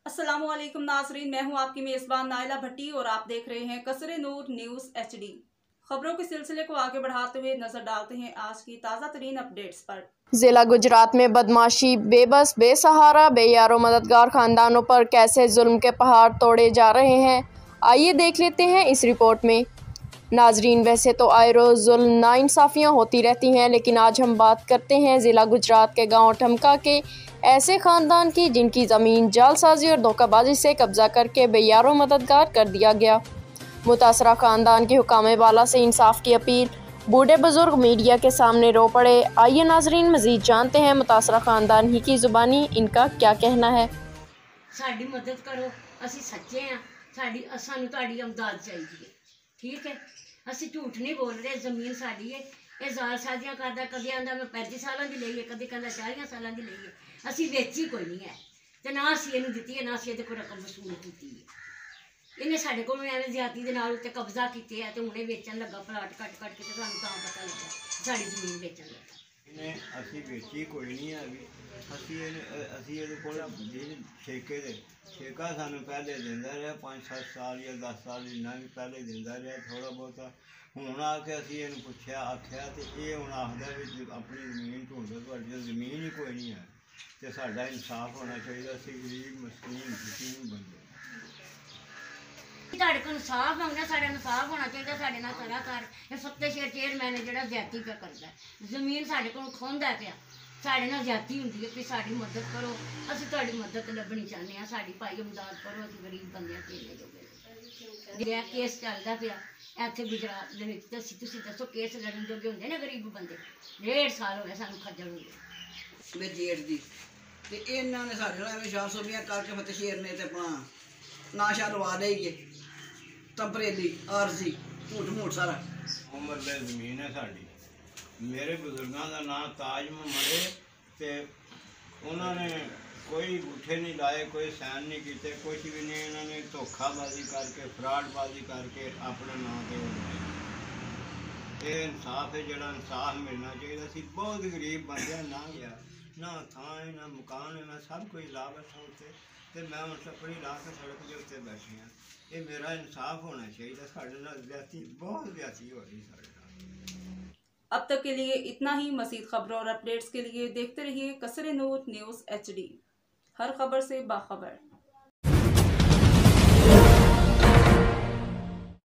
अस्सलामुअलैकुम नाजरीन, मैं हूं आपकी मेज़बान नाइला भट्टी और आप देख रहे हैं कसरे नूर न्यूज़ HD। खबरों के सिलसिले को आगे बढ़ाते हुए नजर डालते हैं आज की ताज़ा तरीन अपडेट्स पर। जिला गुजरात में बदमाशी, बेबस, बेसहारा, बेयारो मददगार खानदानों पर कैसे जुल्म के पहाड़ तोड़े जा रहे हैं, आइए देख लेते हैं इस रिपोर्ट में। नाजरीन, वैसे तो आए रोज़ जुल्म नाइंसाफ़ियाँ होती रहती हैं, लेकिन आज हम बात करते हैं ज़िला गुजरात के गांव ठमका के ऐसे ख़ानदान की जिनकी ज़मीन जालसाजी और धोखाबाजी से कब्ज़ा करके बेयारो मददगार कर दिया गया। मुतासरा ख़ानदान के हुकाम बाला से इंसाफ की अपील, बूढ़े बुजुर्ग मीडिया के सामने रो पड़े। आइए नाजरीन मज़ीद जानते हैं मुतासरा ख़ानदान ही की ज़ुबानी इनका क्या कहना है। साडी मदद करो, असी सच्चे हैं, सानू तुहाडी इमदाद चाहिए। ठीक है, असी झूठ नहीं बोल रहे, जमीन साडी है। ये जार साजियां करदा, कभी आंदा मैं 35 सालों की लई है, कभी कहंदा 40 सालों की लई है। असी वेची कोई नहीं है ते ना असी इहनूं दित्ती है, ना असी इहदे कोल रकम वसूल कीती है। इन्हें साडे कोलों एवें ज्यादती दे नाल उत्ते कब्जा कीते है ते हुणे वेचण लगा प्लाट कट कट के, ते सानूं तां पता लगा साडी जमीन वेचण लगा। इन्हें असी बेची कोई नहीं है, असी ये ठेके दे ठेका सानू पहले देंदा रहा 5-7 साल या 10 साल इन्ना भी पहले देंदा रहा थोड़ा बहुता। हुण आके असी इहनूं पुछया आख्या ते ये हुण आखदा भी अपनी जमीन ढूंढो, तुहाडी जमीन ही कोई नहीं है ते साडा इंसाफ होना चाहिए। असी गरीब मस्कीन यतीम बंदे साढ़े को इंसाफ मंगना, साढ़े इंसाफ होना चाहिए। साढ़े नाल सलाहकार ये फत्ते शेर चेयरमैन है जिहड़ा ज्यादती पे करदा है, जमीन साढ़े को खोंदा पिया, साढ़े नाल ज्यादती हुंदी है कि साडी मदद करो। असीं तुहाडी मदद लभनी चाहते हैं, साडी भाई इमदाद करो। असीं गरीब बंदे खेलने जोगे जिहड़ा केस चलदा पिया इत्थे गुजरात दे विच, तुसीं दसो केस लड़न जोगे हुंदे ने गरीब बंदे? 1.5 साल हो गए सानूं खज्जल हुंदे मेरे जेठ दी ते इन्हां ने साडे नाल एवें शार-सोबियां करके फतेह शेर ने ते अपना नाशा लवा देईए तंपरेली आरजी झूठ मूठ सारा। उम्र दे जमीन है साडी। मेरे बुजुर्गों का नाम ताज मोहम्मद है ते उन्होंने कोई बूठे नहीं लाए, कोई सैन नहीं किए, कुछ भी नहीं। इन्होंने धोखाबाजी करके फ्राडबाजी करके अपने नाम से ये इंसाफ है, जो इंसाफ मिलना चाहिए। असी बहुत गरीब बंदे ना गया ना थां है ना मकान है, मैं सब कुछ ला बैठा उत्ते ते मैं हुण छप्पड़ी ला के सड़क के उत्ते बैठे हैं। ये मेरा इंसाफ होना चाहिए। साढ़े नाल ज्यादती बहुत ज्यादती हो रही साढ़े नाल। अब तक के लिए इतना ही। मज़ीद खबरों और अपडेट्स के लिए देखते रहिए कसरे नूर न्यूज़ HD, हर खबर से बाखबर।